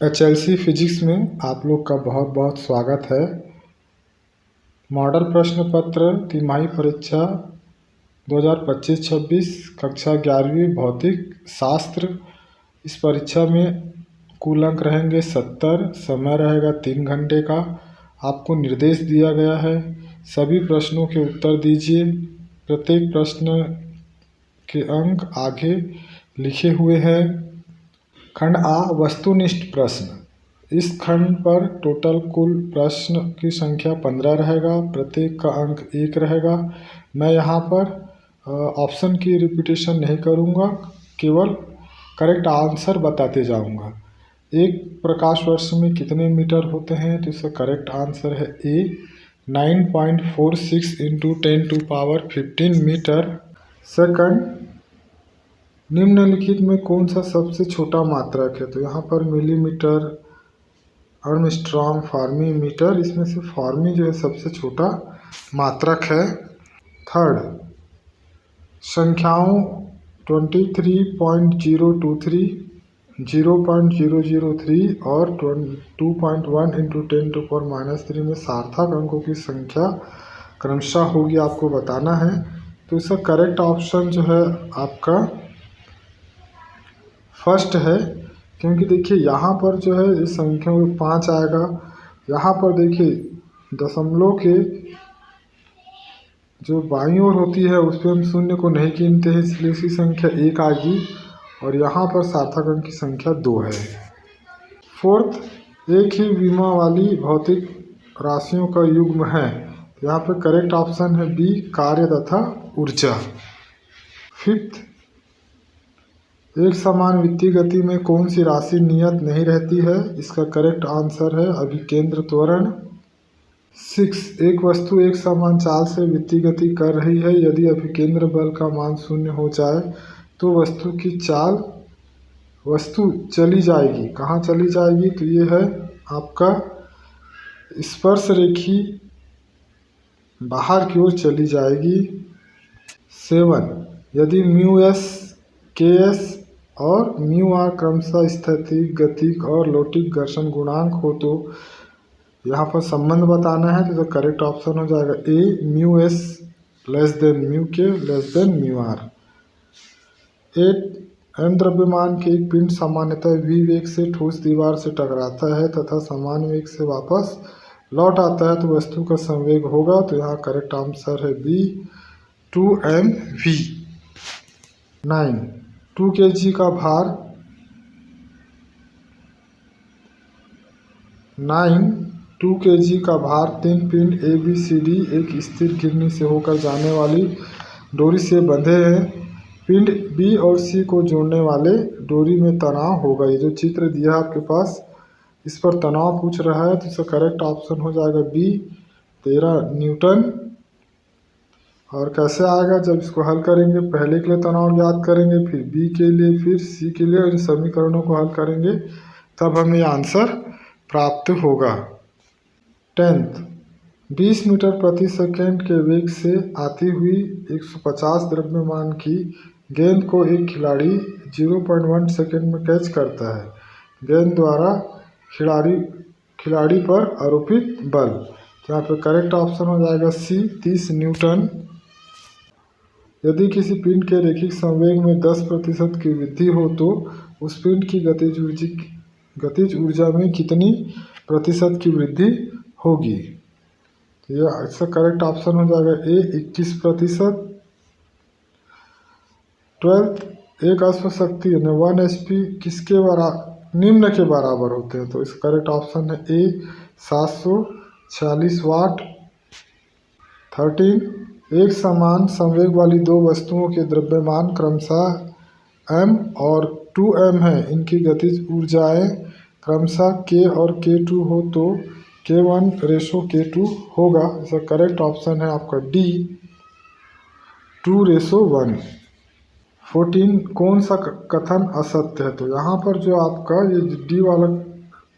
HLC physics में आप लोग का बहुत बहुत स्वागत है। मॉडल प्रश्न पत्र तिमाही परीक्षा 2025-26 कक्षा 11वीं भौतिक शास्त्र। इस परीक्षा में कुल अंक रहेंगे 70। समय रहेगा 3 घंटे का। आपको निर्देश दिया गया है सभी प्रश्नों के उत्तर दीजिए। प्रत्येक प्रश्न के अंक आगे लिखे हुए हैं। खंड आ वस्तुनिष्ठ प्रश्न। इस खंड पर टोटल कुल प्रश्न की संख्या 15 रहेगा। प्रत्येक का अंक 1 रहेगा। मैं यहाँ पर ऑप्शन की रिपीटेशन नहीं करूँगा, केवल करेक्ट आंसर बताते जाऊँगा। एक प्रकाश वर्ष में कितने मीटर होते हैं, तो इसका करेक्ट आंसर है ए 9.46 × 10⁻15 मीटर। सेकंड, निम्नलिखित में कौन सा सबसे छोटा मात्रक है, तो यहाँ पर मिलीमीटर, आर्मस्ट्रॉन्ग, फॉर्मी, मीटर। इसमें से फॉर्मी जो है सबसे छोटा मात्रक है। थर्ड, संख्याओं 23.023, 0.003 और 2.1 × 10⁻³ में सार्थक अंकों की संख्या क्रमशः होगी, आपको बताना है। तो इसका करेक्ट ऑप्शन जो है आपका फर्स्ट है, क्योंकि देखिए यहाँ पर जो है इस संख्या में 5 आएगा। यहाँ पर देखिए दशमलव के जो बाईं ओर होती है उस पर हम शून्य को नहीं गिनते हैं, इसलिए इसकी संख्या 1 आएगी। और यहाँ पर सार्थक अंक की संख्या 2 है। फोर्थ, एक ही विमा वाली भौतिक राशियों का युग्म है। यहाँ पर करेक्ट ऑप्शन है बी, कार्य तथा ऊर्जा। फिफ्थ, एक समान वित्तीय गति में कौन सी राशि नियत नहीं रहती है, इसका करेक्ट आंसर है अभिकेंद्र त्वरण। 6, एक वस्तु एक समान चाल से वित्तीय गति कर रही है। यदि अभिकेंद्र बल का मान 0 हो जाए तो वस्तु चली जाएगी। कहाँ चली जाएगी, तो ये है आपका स्पर्श रेखी बाहर की ओर चली जाएगी। 7, यदि μs, ks और μr क्रमशः स्थैतिक, गतिक और लौटिक घर्षण गुणांक हो तो यहाँ पर संबंध बताना है। तो करेक्ट ऑप्शन हो जाएगा ए, μs < μk < μr। 8, m द्रव्यमान के एक पिंड सामान्यतः v वेग से ठोस दीवार से टकराता है तथा समान वेग से वापस लौट आता है, तो वस्तु का संवेग होगा। तो यहाँ करेक्ट आंसर है बी, 2mv। 9, 2 kg का भार 2 kg का भार 3 पिंड ए बी सी डी एक स्थिर घिरनी से होकर जाने वाली डोरी से बंधे हैं। पिंड बी और सी को जोड़ने वाले डोरी में तनाव होगा। ये जो चित्र दिया आपके पास, इस पर तनाव पूछ रहा है, तो इसका करेक्ट ऑप्शन हो जाएगा बी, 13 न्यूटन। और कैसे आएगा, जब इसको हल करेंगे पहले के लिए तनाव याद करेंगे, फिर बी के लिए, फिर सी के लिए, और इन समीकरणों को हल करेंगे तब हमें आंसर प्राप्त होगा। 10th, 20 मीटर प्रति सेकंड के वेग से आती हुई 150 द्रव्यमान की गेंद को एक खिलाड़ी 0.1 सेकंड में कैच करता है। गेंद द्वारा खिलाड़ी पर आरोपित बल, यहाँ पर करेक्ट ऑप्शन हो जाएगा सी, 30 न्यूटन। यदि किसी पिंड के रैखिक संवेग में 10% की वृद्धि हो तो उस पिंड की गतिज ऊर्जा में कितनी प्रतिशत की वृद्धि होगी, तो यह इसका करेक्ट ऑप्शन हो जाएगा ए, 21%। 12th, एक अश्व शक्ति 1 HP किसके निम्न के बराबर होते हैं, तो इसका करेक्ट ऑप्शन है ए, 746 वाट। 13, एक समान संवेग वाली दो वस्तुओं के द्रव्यमान क्रमशः m और 2m है। इनकी गतिज ऊर्जाएं क्रमशः k और k2 हो तो k1:k2 होगा। इसका करेक्ट ऑप्शन है आपका डी, 2:1। 14, कौन सा कथन असत्य है, तो यहाँ पर जो आपका ये डी वाला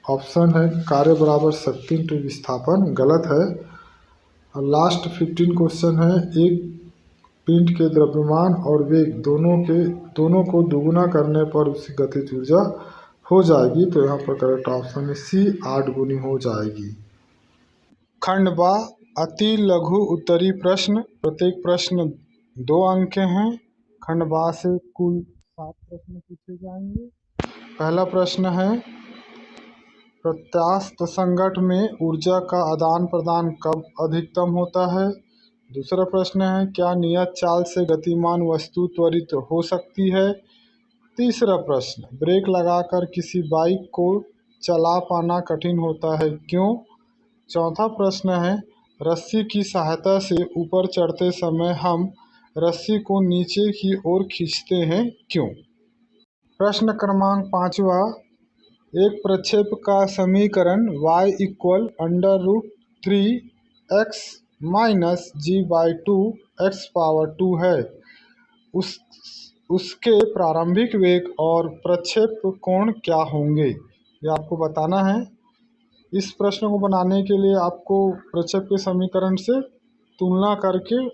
ऑप्शन है, कार्य बराबर शक्ति × विस्थापन, गलत है। और लास्ट 15 क्वेश्चन है, एक पिंड के द्रव्यमान और वेग दोनों को दोगुना करने पर उसकी गतिज ऊर्जा हो जाएगी। तो यहाँ पर करेक्ट ऑप्शन है सी, 8 गुनी हो जाएगी। खंड बा, अति लघु उत्तरी प्रश्न। प्रत्येक प्रश्न 2 अंक के हैं। खंड बा से कुल 7 प्रश्न पूछे जाएंगे। पहला प्रश्न है, प्रत्यास्थ संघट में ऊर्जा का आदान प्रदान कब अधिकतम होता है। दूसरा प्रश्न है, क्या नियत चाल से गतिमान वस्तु त्वरित हो सकती है। तीसरा प्रश्न, ब्रेक लगाकर किसी बाइक को चला पाना कठिन होता है, क्यों। चौथा प्रश्न है, रस्सी की सहायता से ऊपर चढ़ते समय हम रस्सी को नीचे की ओर खींचते हैं, क्यों। प्रश्न क्रमांक 5वां, एक प्रक्षेप का समीकरण y equal √3x minus g/2 x⁻² है। उसके प्रारंभिक वेग और प्रक्षेप कोण क्या होंगे, ये आपको बताना है। इस प्रश्न को बनाने के लिए आपको प्रक्षेप के समीकरण से तुलना करके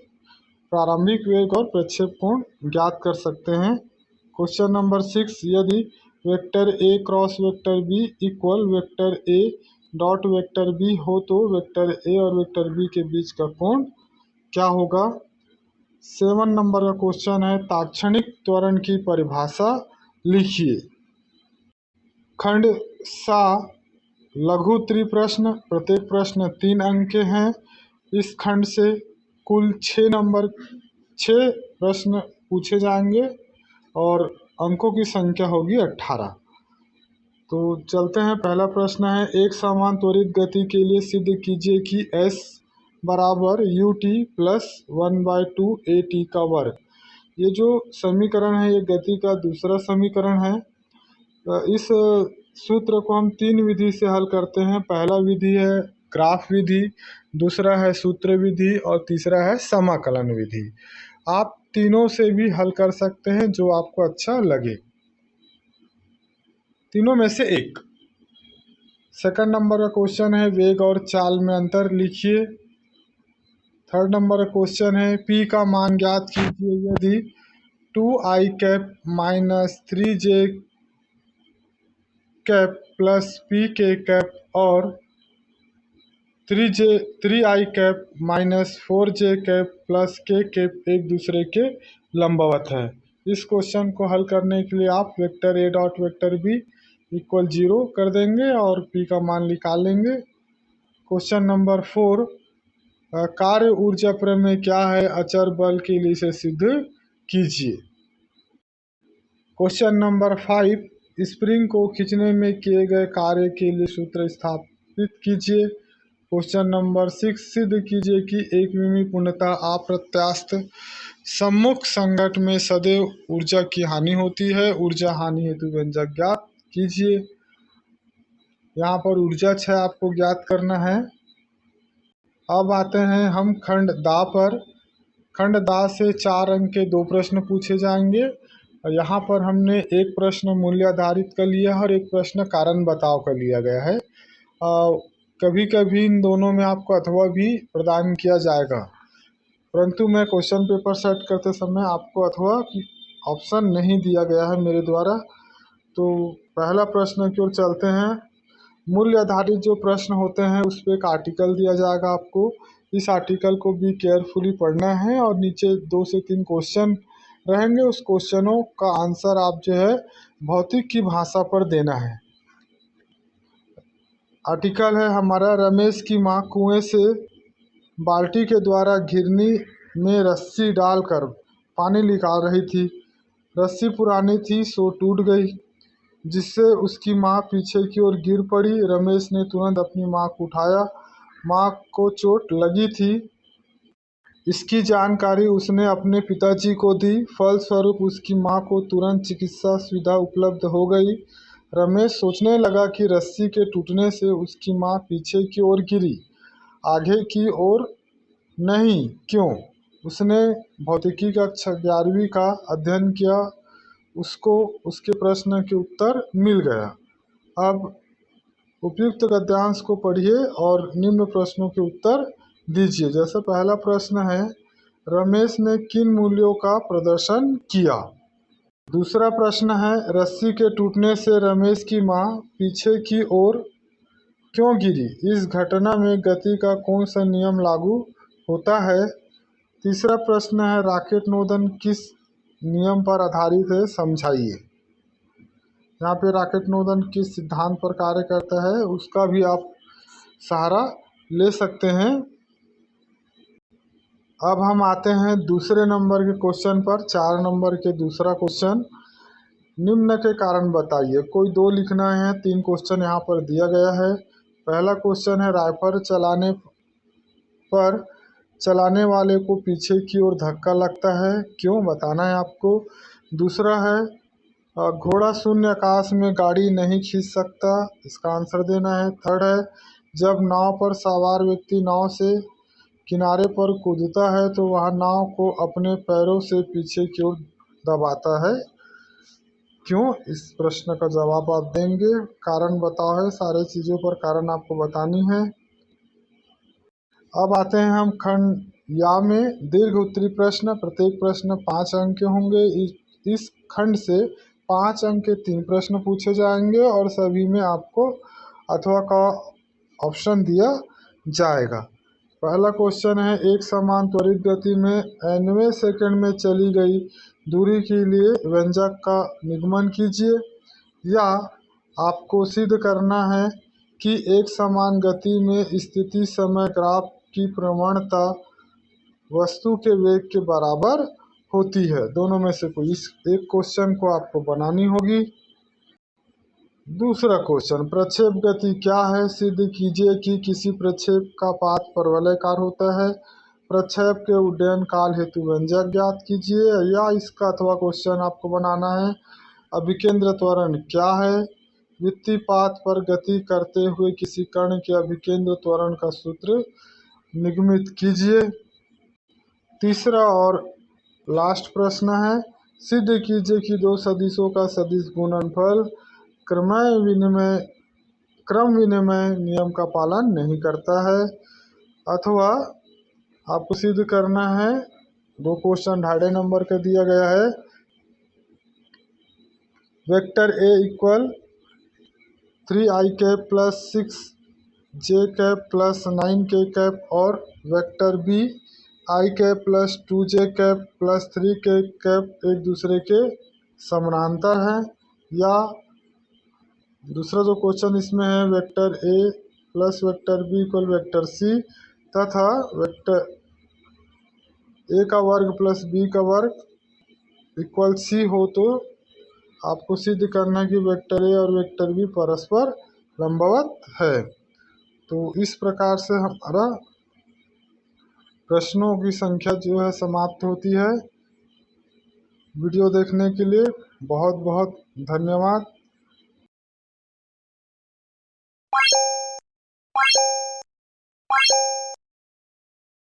प्रारंभिक वेग और प्रक्षेप कोण ज्ञात कर सकते हैं। क्वेश्चन नंबर 6, यदि vector A cross vector B equal vector A dot vector B हो तो वेक्टर ए और वेक्टर बी के बीच का कोण क्या होगा। 7 नंबर का क्वेश्चन है, ताक्षणिक त्वरण की परिभाषा लिखिए। खंड सा, लघु त्रिप्रश्न। प्रत्येक प्रश्न 3 अंक के हैं। इस खंड से कुल 6 प्रश्न पूछे जाएंगे और अंकों की संख्या होगी 18। तो चलते हैं। पहला प्रश्न है, एक समान त्वरित गति के लिए सिद्ध कीजिए कि s बराबर ut प्लस 1/2 at का वर्ग। ये जो समीकरण है ये गति का दूसरा समीकरण है। इस सूत्र को हम 3 विधि से हल करते हैं। पहला विधि है ग्राफ विधि, दूसरा है सूत्र विधि और तीसरा है समाकलन विधि। आप तीनों से भी हल कर सकते हैं, जो आपको अच्छा लगे, तीनों में से एक। सेकंड नंबर का क्वेश्चन है, वेग और चाल में अंतर लिखिए। थर्ड नंबर का क्वेश्चन है, p का मान ज्ञात कीजिए यदि 2i cap minus 3j cap plus p के कैप और 3i cap minus 4j cap plus k cap एक दूसरे के लंबवत है। इस क्वेश्चन को हल करने के लिए आप vector a dot vector b equal 0 कर देंगे और p का मान निकाल लेंगे। क्वेश्चन नंबर 4, कार्य ऊर्जा प्रमेय क्या है, अचर बल के लिए इसे सिद्ध कीजिए। क्वेश्चन नंबर 5, स्प्रिंग को खींचने में किए गए कार्य के लिए सूत्र स्थापित कीजिए। क्वेश्चन नंबर 6, सिद्ध कीजिए कि एक विमी पूर्णतः अप्रत्यास्थ सम्मुख संघट में सदैव ऊर्जा की हानि होती है। ऊर्जा हानि हेतु व्यंजक ज्ञात कीजिए। यहाँ पर ऊर्जा क्षय आपको ज्ञात करना है। अब आते हैं हम खंड दा पर। खंड दा से 4 अंक के 2 प्रश्न पूछे जाएंगे और यहाँ पर हमने एक प्रश्न मूल्य आधारित कर लिया है और एक प्रश्न कारण बताओ कर लिया गया है। कभी कभी इन दोनों में आपको अथवा भी प्रदान किया जाएगा, परंतु मैं क्वेश्चन पेपर सेट करते समय आपको अथवा ऑप्शन नहीं दिया गया है मेरे द्वारा। तो पहला प्रश्न की ओर चलते हैं। मूल्य आधारित जो प्रश्न होते हैं उस पर एक आर्टिकल दिया जाएगा आपको। इस आर्टिकल को भी केयरफुली पढ़ना है और नीचे 2 से 3 क्वेश्चन रहेंगे। उस क्वेश्चनों का आंसर आप जो है भौतिक की भाषा पर देना है। आर्टिकल है हमारा, रमेश की माँ कुएं से बाल्टी के द्वारा घिरनी में रस्सी डालकर पानी निकाल रही थी। रस्सी पुरानी थी सो टूट गई, जिससे उसकी माँ पीछे की ओर गिर पड़ी। रमेश ने तुरंत अपनी माँ को उठाया। माँ को चोट लगी थी, इसकी जानकारी उसने अपने पिताजी को दी। फलस्वरूप उसकी माँ को तुरंत चिकित्सा सुविधा उपलब्ध हो गई। रमेश सोचने लगा कि रस्सी के टूटने से उसकी माँ पीछे की ओर गिरी, आगे की ओर नहीं, क्यों। उसने भौतिकी का 11वीं का अध्ययन किया, उसको उसके प्रश्न के उत्तर मिल गया। अब उपयुक्त गद्यांश को पढ़िए और निम्न प्रश्नों के उत्तर दीजिए। जैसे पहला प्रश्न है, रमेश ने किन मूल्यों का प्रदर्शन किया। दूसरा प्रश्न है, रस्सी के टूटने से रमेश की मां पीछे की ओर क्यों गिरी? इस घटना में गति का कौन सा नियम लागू होता है? तीसरा प्रश्न है, रॉकेट नोदन किस नियम पर आधारित है, समझाइए। यहाँ पे रॉकेट नोदन किस सिद्धांत पर कार्य करता है उसका भी आप सहारा ले सकते हैं। अब हम आते हैं दूसरे नंबर के क्वेश्चन पर। 4 नंबर के दूसरा क्वेश्चन, निम्न के कारण बताइए। कोई 2 लिखना है। 3 क्वेश्चन यहाँ पर दिया गया है। पहला क्वेश्चन है, राइफल चलाने पर चलाने वाले को पीछे की ओर धक्का लगता है, क्यों? बताना है आपको। दूसरा है, घोड़ा शून्य आकाश में गाड़ी नहीं खींच सकता, इसका आंसर देना है। थर्ड है, जब नाव पर सवार व्यक्ति नाव से किनारे पर कूदता है तो वह नाव को अपने पैरों से पीछे की ओर दबाता है, क्यों? इस प्रश्न का जवाब आप देंगे। कारण बताओ है, सारे चीज़ों पर कारण आपको बतानी है। अब आते हैं हम खंड या में दीर्घ उत्तरी प्रश्न। प्रत्येक प्रश्न 5 अंक के होंगे। इस खंड से 5 अंक के 3 प्रश्न पूछे जाएंगे और सभी में आपको अथवा का ऑप्शन दिया जाएगा। पहला क्वेश्चन है, एक समान त्वरित गति में 90 सेकंड में चली गई दूरी के लिए व्यंजक का निगमन कीजिए। या आपको सिद्ध करना है कि एक समान गति में स्थिति समय ग्राफ की प्रवणता वस्तु के वेग के बराबर होती है। दोनों में से कोई इस एक क्वेश्चन को आपको बनानी होगी। दूसरा क्वेश्चन, प्रक्षेप गति क्या है? सिद्ध कीजिए कि किसी प्रक्षेप का पाथ परवलयकार होता है। प्रक्षेप के उड्डयन काल हेतु व्यंजक ज्ञात कीजिए। या इसका अथवा क्वेश्चन आपको बनाना है, अभिकेंद्र त्वरण क्या है? वृत्तीय पाथ पर गति करते हुए किसी कण के अभिकेंद्र त्वरण का सूत्र निगमित कीजिए। तीसरा और लास्ट प्रश्न है, सिद्ध कीजिए कि 2 सदिशों का सदिश गुणनफल क्रम विनिमय नियम का पालन नहीं करता है। अथवा आपको सिद्ध करना है, 2 क्वेश्चन 2.5 नंबर का दिया गया है। Vector A equal 3i cap plus 6j cap plus 9k cap और vector B i cap plus 2j cap plus 3k cap एक दूसरे के समानांतर हैं। या दूसरा जो क्वेश्चन इसमें है, vector A plus vector B equal vector C तथा वेक्टर ए का वर्ग प्लस बी का वर्ग इक्वल सी हो तो आपको सिद्ध करना कि वेक्टर ए और वेक्टर बी परस्पर लंबवत है। तो इस प्रकार से हमारा प्रश्नों की संख्या जो है समाप्त होती है। वीडियो देखने के लिए बहुत बहुत धन्यवाद।